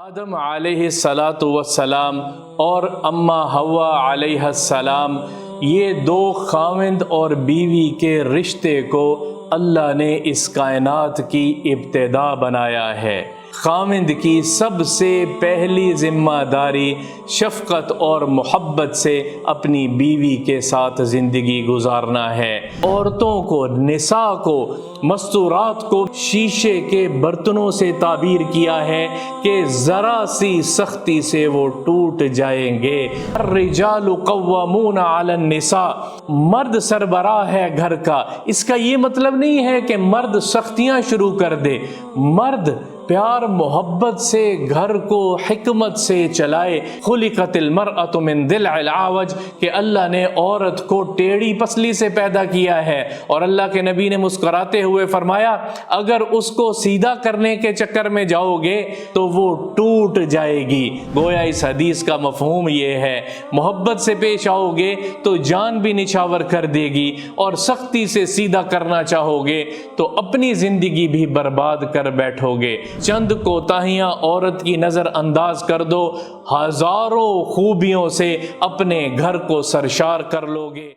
آدم علیہ الصلاۃ والسلام اور اماں حوا علیہ السلام، یہ دو خاوند اور بیوی کے رشتے کو اللہ نے اس کائنات کی ابتدا بنایا ہے۔ خاوند کی سب سے پہلی ذمہ داری شفقت اور محبت سے اپنی بیوی کے ساتھ زندگی گزارنا ہے۔ عورتوں کو، نساء کو، مستورات کو شیشے کے برتنوں سے تعبیر کیا ہے کہ ذرا سی سختی سے وہ ٹوٹ جائیں گے۔ الرجال قوامون علی النساء، مرد سربراہ ہے گھر کا۔ اس کا یہ مطلب نہیں ہے کہ مرد سختیاں شروع کر دے، مرد پیار محبت سے گھر کو حکمت سے چلائے۔ خلقت المرأۃ من ضلع العوج، کہ اللہ نے عورت کو ٹیڑھی پسلی سے پیدا کیا ہے، اور اللہ کے نبی نے مسکراتے ہوئے فرمایا اگر اس کو سیدھا کرنے کے چکر میں جاؤ گے تو وہ ٹوٹ جائے گی۔ گویا اس حدیث کا مفہوم یہ ہے، محبت سے پیش آؤ گے تو جان بھی نچھاور کر دے گی، اور سختی سے سیدھا کرنا چاہو گے تو اپنی زندگی بھی برباد کر بیٹھو گے۔ چند کوتاہیاں عورت کی نظر انداز کر دو، ہزاروں خوبیوں سے اپنے گھر کو سرشار کر لو گے۔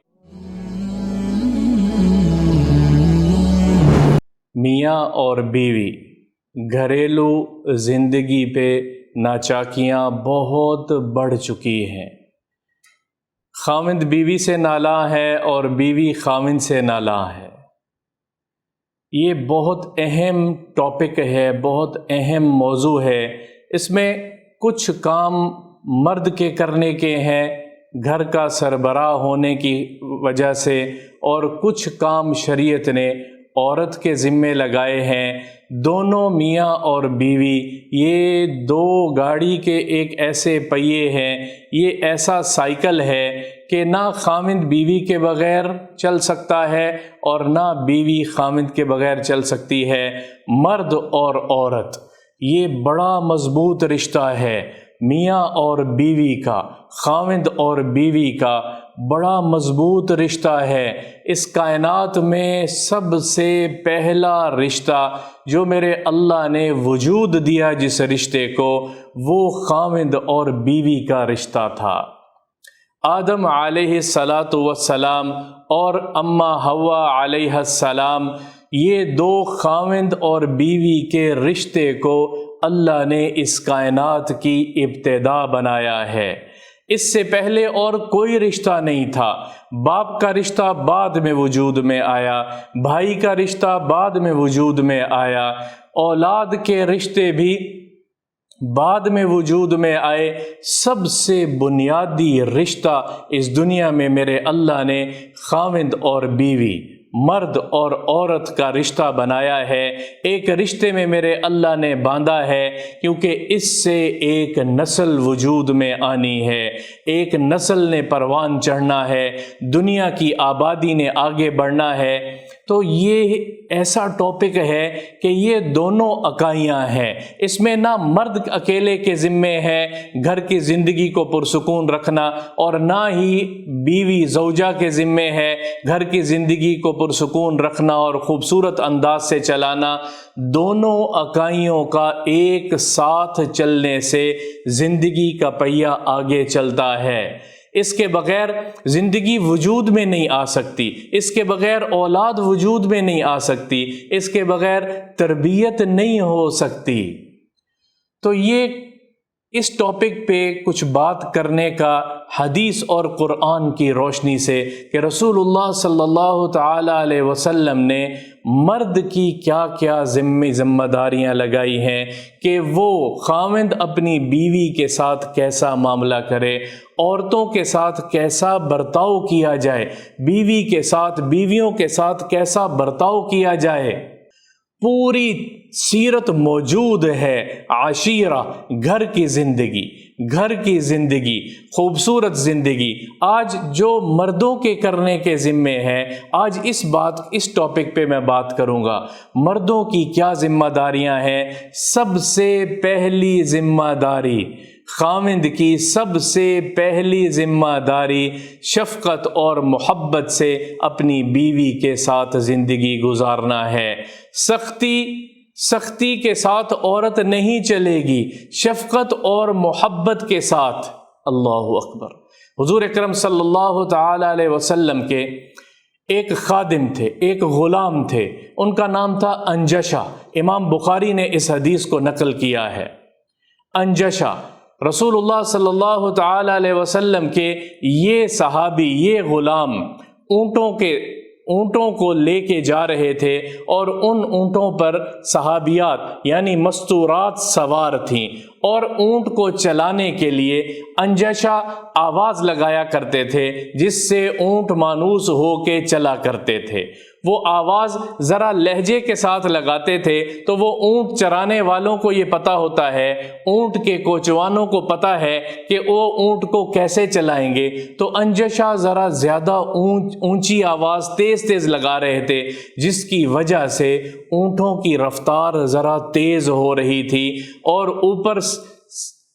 میاں اور بیوی، گھریلو زندگی پہ ناچاکیاں بہت بڑھ چکی ہیں۔ خاوند بیوی سے نالاں ہے اور بیوی خاوند سے نالاں ہے۔ یہ بہت اہم ٹاپک ہے، بہت اہم موضوع ہے۔ اس میں کچھ کام مرد کے کرنے کے ہیں گھر کا سربراہ ہونے کی وجہ سے، اور کچھ کام شریعت نے عورت کے ذمے لگائے ہیں۔ دونوں میاں اور بیوی یہ دو گاڑی کے ایک ایسے پہیے ہیں، یہ ایسا سائیکل ہے کہ نہ خاوند بیوی کے بغیر چل سکتا ہے اور نہ بیوی خاوند کے بغیر چل سکتی ہے۔ مرد اور عورت یہ بڑا مضبوط رشتہ ہے، میاں اور بیوی کا، خاوند اور بیوی کا بڑا مضبوط رشتہ ہے۔ اس کائنات میں سب سے پہلا رشتہ جو میرے اللہ نے وجود دیا جس رشتے کو، وہ خاوند اور بیوی کا رشتہ تھا۔ آدم علیہ الصلاۃ والسلام اور اماں حوا علیہ السلام، یہ دو خاوند اور بیوی کے رشتے کو اللہ نے اس کائنات کی ابتدا بنایا ہے۔ اس سے پہلے اور کوئی رشتہ نہیں تھا۔ باپ کا رشتہ بعد میں وجود میں آیا، بھائی کا رشتہ بعد میں وجود میں آیا، اولاد کے رشتے بھی بعد میں وجود میں آئے۔ سب سے بنیادی رشتہ اس دنیا میں میرے اللہ نے خاوند اور بیوی، مرد اور عورت کا رشتہ بنایا ہے۔ ایک رشتے میں میرے اللہ نے باندھا ہے کیونکہ اس سے ایک نسل وجود میں آنی ہے، ایک نسل نے پروان چڑھنا ہے، دنیا کی آبادی نے آگے بڑھنا ہے۔ تو یہ ایسا ٹاپک ہے کہ یہ دونوں اکائیاں ہیں۔ اس میں نہ مرد اکیلے کے ذمے ہے گھر کی زندگی کو پرسکون رکھنا، اور نہ ہی بیوی زوجہ کے ذمے ہے گھر کی زندگی کو پرسکون رکھنا اور خوبصورت انداز سے چلانا۔ دونوں اکائیوں کا ایک ساتھ چلنے سے زندگی کا پہیہ آگے چلتا ہے۔ اس کے بغیر زندگی وجود میں نہیں آ سکتی، اس کے بغیر اولاد وجود میں نہیں آ سکتی، اس کے بغیر تربیت نہیں ہو سکتی۔ تو یہ اس ٹاپک پہ کچھ بات کرنے کا حدیث اور قرآن کی روشنی سے کہ رسول اللہ صلی اللہ تعالی علیہ وسلم نے مرد کی کیا کیا ذمہ داریاں لگائی ہیں کہ وہ خاوند اپنی بیوی کے ساتھ کیسا معاملہ کرے، عورتوں کے ساتھ کیسا برتاؤ کیا جائے، بیوی کے ساتھ، بیویوں کے ساتھ کیسا برتاؤ کیا جائے۔ پوری سیرت موجود ہے۔ عشیرہ، گھر کی زندگی، گھر کی زندگی، خوبصورت زندگی، آج جو مردوں کے کرنے کے ذمے ہے، آج اس ٹاپک پہ میں بات کروں گا۔ مردوں کی کیا ذمہ داریاں ہیں؟ سب سے پہلی ذمہ داری، خاوند کی سب سے پہلی ذمہ داری شفقت اور محبت سے اپنی بیوی کے ساتھ زندگی گزارنا ہے۔ سختی سختی کے ساتھ عورت نہیں چلے گی، شفقت اور محبت کے ساتھ۔ اللہ اکبر۔ حضور اکرم صلی اللہ تعالی علیہ وسلم کے ایک خادم تھے، ایک غلام تھے، ان کا نام تھا انجشہ۔ امام بخاری نے اس حدیث کو نقل کیا ہے۔ انجشہ رسول اللہ صلی اللہ تعالی علیہ وسلم کے یہ صحابی، یہ غلام اونٹوں کو لے کے جا رہے تھے، اور ان اونٹوں پر صحابیات یعنی مستورات سوار تھیں، اور اونٹ کو چلانے کے لیے انجشہ آواز لگایا کرتے تھے جس سے اونٹ مانوس ہو کے چلا کرتے تھے۔ وہ آواز ذرا لہجے کے ساتھ لگاتے تھے تو وہ اونٹ چرانے والوں کو یہ پتہ ہوتا ہے، اونٹ کے کوچوانوں کو پتہ ہے کہ وہ اونٹ کو کیسے چلائیں گے، تو انجشہ ذرا زیادہ اونچی آواز تیز لگا رہے تھے، جس کی وجہ سے اونٹوں کی رفتار ذرا تیز ہو رہی تھی، اور اوپر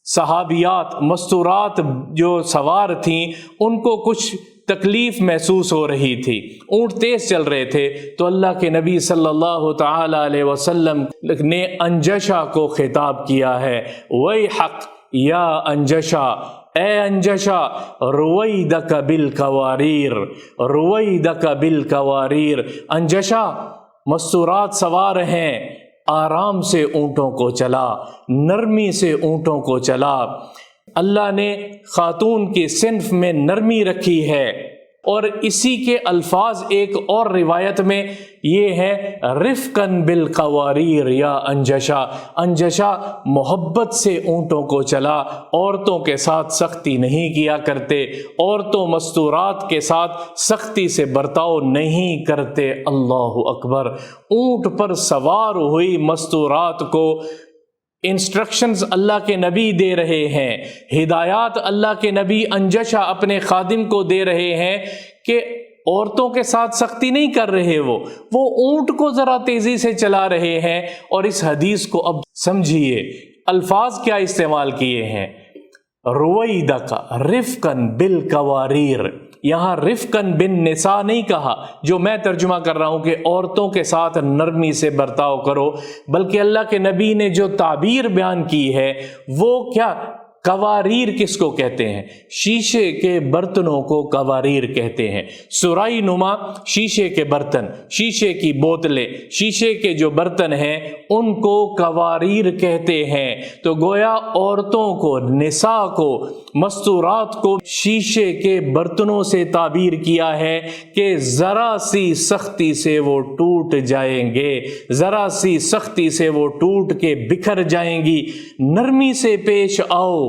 صحابیات مستورات جو سوار تھیں ان کو کچھ تکلیف محسوس ہو رہی تھی، اونٹ تیز چل رہے تھے۔ تو اللہ کے نبی صلی اللہ تعالی علیہ وسلم نے انجشہ کو خطاب کیا ہے، ویحک یا انجشہ، اے انجشہ، رویدک بالقواریر، رویدک بالقواریر۔ انجشہ، مستورات سوار ہیں، آرام سے اونٹوں کو چلا، نرمی سے اونٹوں کو چلا۔ اللہ نے خاتون کی صنف میں نرمی رکھی ہے، اور اسی کے الفاظ ایک اور روایت میں یہ ہے، رفقاً بالقواریر یا انجشہ، انجشہ محبت سے اونٹوں کو چلا، عورتوں کے ساتھ سختی نہیں کیا کرتے، عورتوں مستورات کے ساتھ سختی سے برتاؤ نہیں کرتے۔ اللہ اکبر۔ اونٹ پر سوار ہوئی مستورات کو انسٹرکشنز اللہ کے نبی دے رہے ہیں، ہدایات اللہ کے نبی انجشہ اپنے خادم کو دے رہے ہیں کہ عورتوں کے ساتھ سختی نہیں کر رہے، وہ اونٹ کو ذرا تیزی سے چلا رہے ہیں۔ اور اس حدیث کو اب سمجھیے، الفاظ کیا استعمال کیے ہیں، رویدک رفقاً بالقواریر۔ یہاں رفقاً بن نساء نہیں کہا جو میں ترجمہ کر رہا ہوں کہ عورتوں کے ساتھ نرمی سے برتاؤ کرو، بلکہ اللہ کے نبی نے جو تعبیر بیان کی ہے وہ کیا، قواریر کس کو کہتے ہیں؟ شیشے کے برتنوں کو قواریر کہتے ہیں۔ سرائی نما شیشے کے برتن، شیشے کی بوتلیں، شیشے کے جو برتن ہیں ان کو قواریر کہتے ہیں۔ تو گویا عورتوں کو، نساء کو، مستورات کو شیشے کے برتنوں سے تعبیر کیا ہے کہ ذرا سی سختی سے وہ ٹوٹ جائیں گے، ذرا سی سختی سے وہ ٹوٹ کے بکھر جائیں گی۔ نرمی سے پیش آؤ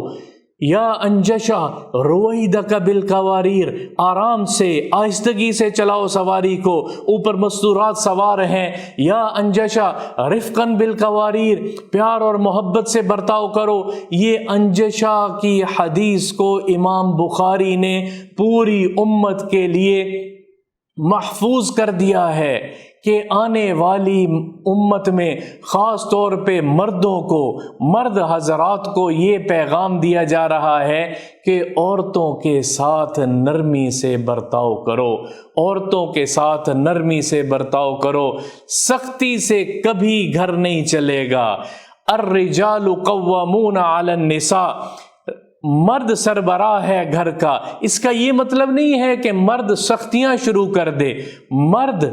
یا انجشہ، رویدک بالقواریر، آرام سے آہستگی سے چلاؤ سواری کو، اوپر مستورات سوار ہیں۔ یا انجشہ، رفقاً بالقواریر، پیار اور محبت سے برتاؤ کرو۔ یہ انجشہ کی حدیث کو امام بخاری نے پوری امت کے لیے محفوظ کر دیا ہے کہ آنے والی امت میں خاص طور پہ مردوں کو، مرد حضرات کو یہ پیغام دیا جا رہا ہے کہ عورتوں کے ساتھ نرمی سے برتاؤ کرو، عورتوں کے ساتھ نرمی سے برتاؤ کرو، سختی سے کبھی گھر نہیں چلے گا۔ الرجال قوامون علی النساء، مرد سربراہ ہے گھر کا۔ اس کا یہ مطلب نہیں ہے کہ مرد سختیاں شروع کر دے، مرد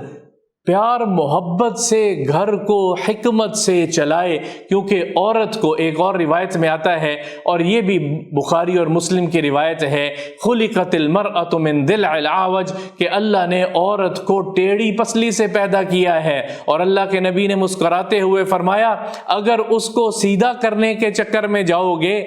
پیار محبت سے گھر کو حکمت سے چلائے، کیونکہ عورت کو ایک اور روایت میں آتا ہے، اور یہ بھی بخاری اور مسلم کی روایت ہے، خلقت المرأة من ضلع العوج، کہ اللہ نے عورت کو ٹیڑھی پسلی سے پیدا کیا ہے، اور اللہ کے نبی نے مسکراتے ہوئے فرمایا اگر اس کو سیدھا کرنے کے چکر میں جاؤ گے،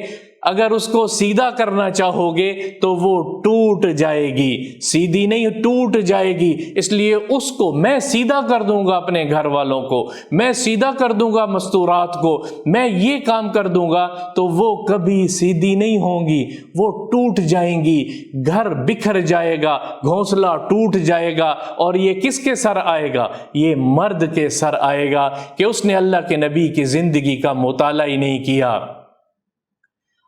اگر اس کو سیدھا کرنا چاہو گے تو وہ ٹوٹ جائے گی، سیدھی نہیں ٹوٹ جائے گی۔ اس لیے اس کو میں سیدھا کر دوں گا، اپنے گھر والوں کو میں سیدھا کر دوں گا، مستورات کو میں یہ کام کر دوں گا تو وہ کبھی سیدھی نہیں ہوں گی، وہ ٹوٹ جائیں گی، گھر بکھر جائے گا، گھونسلہ ٹوٹ جائے گا۔ اور یہ کس کے سر آئے گا؟ یہ مرد کے سر آئے گا کہ اس نے اللہ کے نبی کی زندگی کا مطالعہ ہی نہیں کیا۔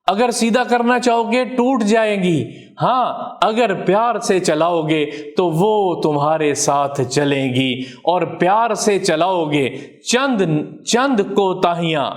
اگر سیدھا کرنا چاہو گے ٹوٹ جائیں گی، ہاں اگر پیار سے چلاؤ گے تو وہ تمہارے ساتھ چلیں گی، اور پیار سے چلاؤ گے۔ چند کوتاہیاں،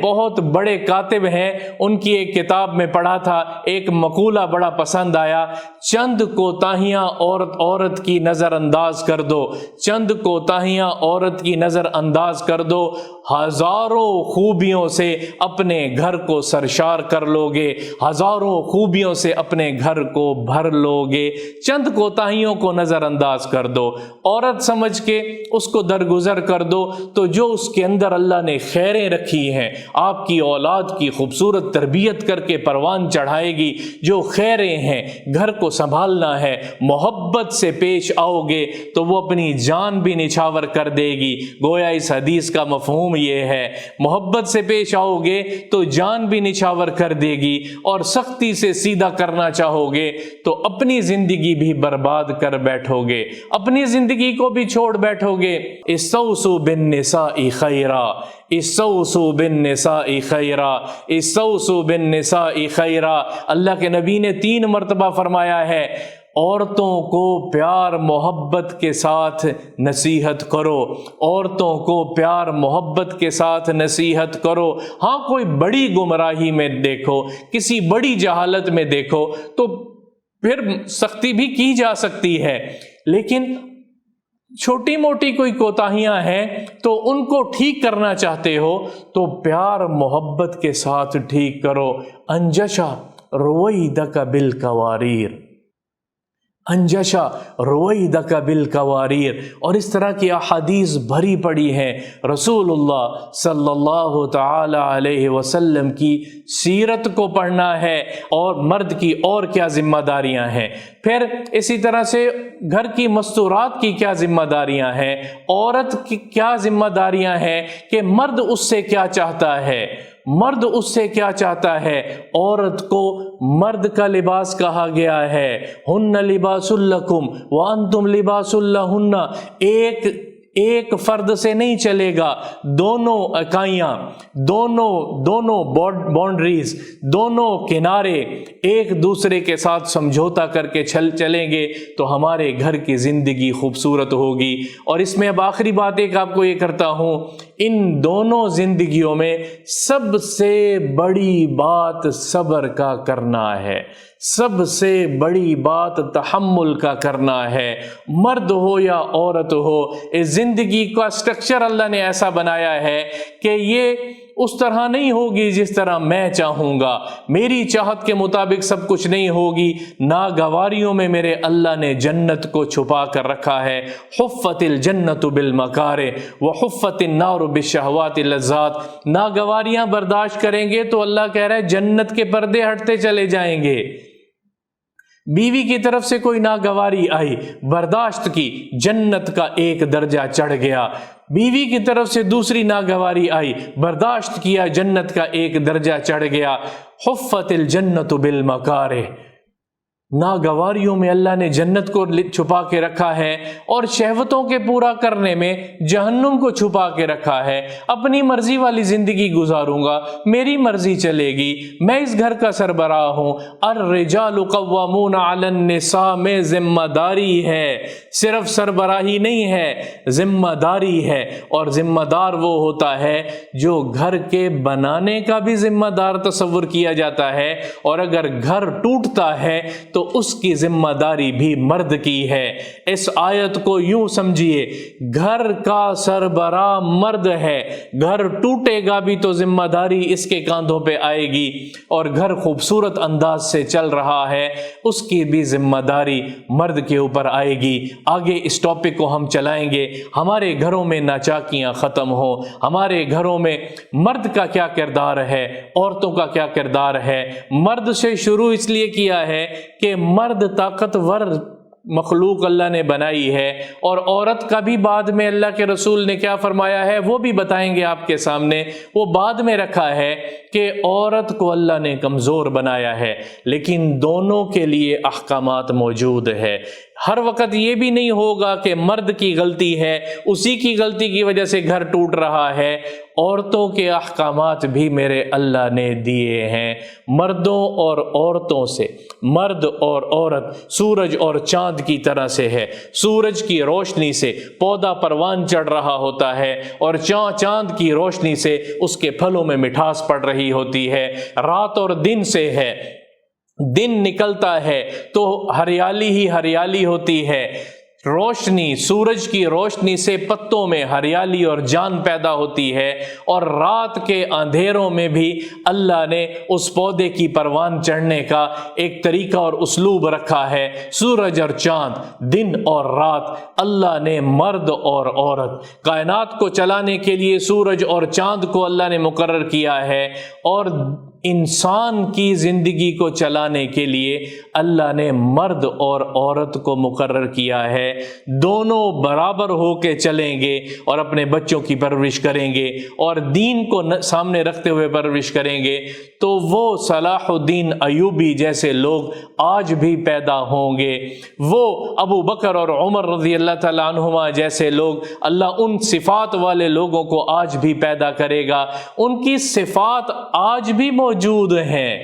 بہت بڑے کاتب ہیں، ان کی ایک کتاب میں پڑھا تھا، ایک مقولہ بڑا پسند آیا، چند کوتاہیاں عورت کی نظر انداز کر دو، چند کوتاہیاں عورت کی نظر انداز کر دو، ہزاروں خوبیوں سے اپنے گھر کو سرشار کر لو گے، ہزاروں خوبیوں سے اپنے گھر کو بھر لو گے۔ چند کوتاہیوں کو نظر انداز کر دو، عورت سمجھ کے اس کو درگزر کر دو، تو جو اس کے اندر اللہ نے خیریں رکھی ہیں، آپ کی اولاد کی خوبصورت تربیت کر کے پروان چڑھائے گی، جو خیریں ہیں، گھر کو سنبھالنا ہے، محبت سے پیش آؤ گے تو وہ اپنی جان بھی نچھاور کر دے گی۔ گویا اس حدیث کا مفہوم یہ ہے، محبت سے پیش آؤ گے تو جان بھی نچھاور کر دے گی، اور سختی سے سیدھا کرنا چاہو گے تو اپنی زندگی بھی برباد کر بیٹھو گے، اپنی زندگی کو بھی چھوڑ بیٹھو گے۔ استوصوا بالنساء خیرا، استوصوا بالنساء خیرا، استوصوا بالنساء خیرا۔ اللہ کے نبی نے 3 مرتبہ فرمایا ہے، عورتوں کو پیار محبت کے ساتھ نصیحت کرو، عورتوں کو پیار محبت کے ساتھ نصیحت کرو۔ ہاں کوئی بڑی گمراہی میں دیکھو، کسی بڑی جہالت میں دیکھو تو پھر سختی بھی کی جا سکتی ہے، لیکن چھوٹی موٹی کوئی کوتاہیاں ہیں تو ان کو ٹھیک کرنا چاہتے ہو تو پیار محبت کے ساتھ ٹھیک کرو۔ انجشا رویدک بالقواریر، انجشا رویدک بالقواریر، اور اس طرح کی احادیث بھری پڑی ہیں۔ رسول اللہ صلی اللہ تعالی علیہ وسلم کی سیرت کو پڑھنا ہے، اور مرد کی اور کیا ذمہ داریاں ہیں، پھر اسی طرح سے گھر کی مستورات کی کیا ذمہ داریاں ہیں، عورت کی کیا ذمہ داریاں ہیں کہ مرد اس سے کیا چاہتا ہے، مرد اس سے کیا چاہتا ہے۔ عورت کو مرد کا لباس کہا گیا ہے، ہن لباس لکم وانتم لباس لہن، ایک فرد سے نہیں چلے گا، دونوں اکائیاں، دونوں باؤنڈریز، دونوں کنارے ایک دوسرے کے ساتھ سمجھوتا کر کے چلیں گے تو ہمارے گھر کی زندگی خوبصورت ہوگی۔ اور اس میں اب آخری بات ایک آپ کو یہ کرتا ہوں، ان دونوں زندگیوں میں سب سے بڑی بات صبر کا کرنا ہے، سب سے بڑی بات تحمل کا کرنا ہے، مرد ہو یا عورت ہو۔ اس زندگی کا سٹرکچر اللہ نے ایسا بنایا ہے کہ یہ اس طرح نہیں ہوگی جس طرح میں چاہوں گا، میری چاہت کے مطابق سب کچھ نہیں ہوگی۔ ناگواریوں میں میرے اللہ نے جنت کو چھپا کر رکھا ہے۔ حفت الجنت بالمکارہ وحفت النار بالشہوات اللذات، ناگواریاں برداشت کریں گے تو اللہ کہہ رہا ہے جنت کے پردے ہٹتے چلے جائیں گے۔ بیوی کی طرف سے کوئی ناگواری آئی، برداشت کی، جنت کا ایک درجہ چڑھ گیا۔ بیوی کی طرف سے دوسری ناگواری آئی، برداشت کیا، جنت کا ایک درجہ چڑھ گیا۔ حفت الجنت بالمکارہ، ناگواریوں میں اللہ نے جنت کو چھپا کے رکھا ہے، اور شہوتوں کے پورا کرنے میں جہنم کو چھپا کے رکھا ہے۔ اپنی مرضی والی زندگی گزاروں گا، میری مرضی چلے گی، میں اس گھر کا سربراہ ہوں۔ الرجال قوامون علی النساء میں ذمہ داری ہے، صرف سربراہی نہیں ہے، ذمہ داری ہے، اور ذمہ دار وہ ہوتا ہے جو گھر کے بنانے کا بھی ذمہ دار تصور کیا جاتا ہے، اور اگر گھر ٹوٹتا ہے تو اس کی ذمہ داری بھی مرد کی ہے۔ اس آیت کو یوں سمجھیے، گھر کا سربراہ مرد ہے، گھر ٹوٹے گا بھی تو ذمہ داری اس کے کاندھوں پہ آئے گی، اور گھر خوبصورت انداز سے چل رہا ہے اس کی بھی ذمہ داری مرد کے اوپر آئے گی۔ آگے اس ٹاپک کو ہم چلائیں گے، ہمارے گھروں میں ناچاکیاں ختم ہوں، ہمارے گھروں میں مرد کا کیا کردار ہے، عورتوں کا کیا کردار ہے۔ مرد سے شروع اس لیے کیا ہے کہ مرد طاقتور مخلوق اللہ نے بنائی ہے، اور عورت کا بھی بعد میں اللہ کے رسول نے کیا فرمایا ہے وہ بھی بتائیں گے آپ کے سامنے۔ وہ بعد میں رکھا ہے کہ عورت کو اللہ نے کمزور بنایا ہے، لیکن دونوں کے لیے احکامات موجود ہے۔ ہر وقت یہ بھی نہیں ہوگا کہ مرد کی غلطی ہے، اسی کی غلطی کی وجہ سے گھر ٹوٹ رہا ہے۔ عورتوں کے احکامات بھی میرے اللہ نے دیے ہیں، مردوں اور عورتوں سے۔ مرد اور عورت سورج اور چاند کی طرح سے ہے، سورج کی روشنی سے پودا پروان چڑھ رہا ہوتا ہے، اور چاند کی روشنی سے اس کے پھلوں میں مٹھاس پڑ رہی ہوتی ہے۔ رات اور دن سے ہے، دن نکلتا ہے تو ہریالی ہی ہریالی ہوتی ہے، روشنی، سورج کی روشنی سے پتوں میں ہریالی اور جان پیدا ہوتی ہے، اور رات کے اندھیروں میں بھی اللہ نے اس پودے کی پروان چڑھنے کا ایک طریقہ اور اسلوب رکھا ہے۔ سورج اور چاند، دن اور رات، اللہ نے مرد اور عورت، کائنات کو چلانے کے لیے سورج اور چاند کو اللہ نے مقرر کیا ہے، اور انسان کی زندگی کو چلانے کے لیے اللہ نے مرد اور عورت کو مقرر کیا ہے۔ دونوں برابر ہو کے چلیں گے اور اپنے بچوں کی پرورش کریں گے اور دین کو سامنے رکھتے ہوئے پرورش کریں گے، تو وہ صلاح الدین ایوبی جیسے لوگ آج بھی پیدا ہوں گے، وہ ابو بکر اور عمر رضی اللہ تعالیٰ عنہما جیسے لوگ، اللہ ان صفات والے لوگوں کو آج بھی پیدا کرے گا۔ ان کی صفات آج بھی موجود ہیں۔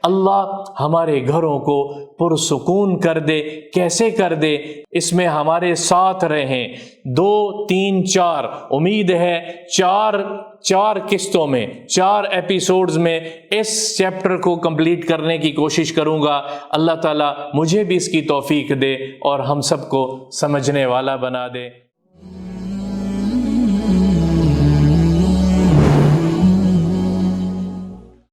اللہ ہمارے گھروں کو پرسکون کر دے۔ کیسے کر دے؟ اس میں ہمارے ساتھ رہیں۔ 2، 3، 4 امید ہے چار قسطوں میں، 4 ایپیسوڈز میں اس چیپٹر کو کمپلیٹ کرنے کی کوشش کروں گا۔ اللہ تعالیٰ مجھے بھی اس کی توفیق دے اور ہم سب کو سمجھنے والا بنا دے۔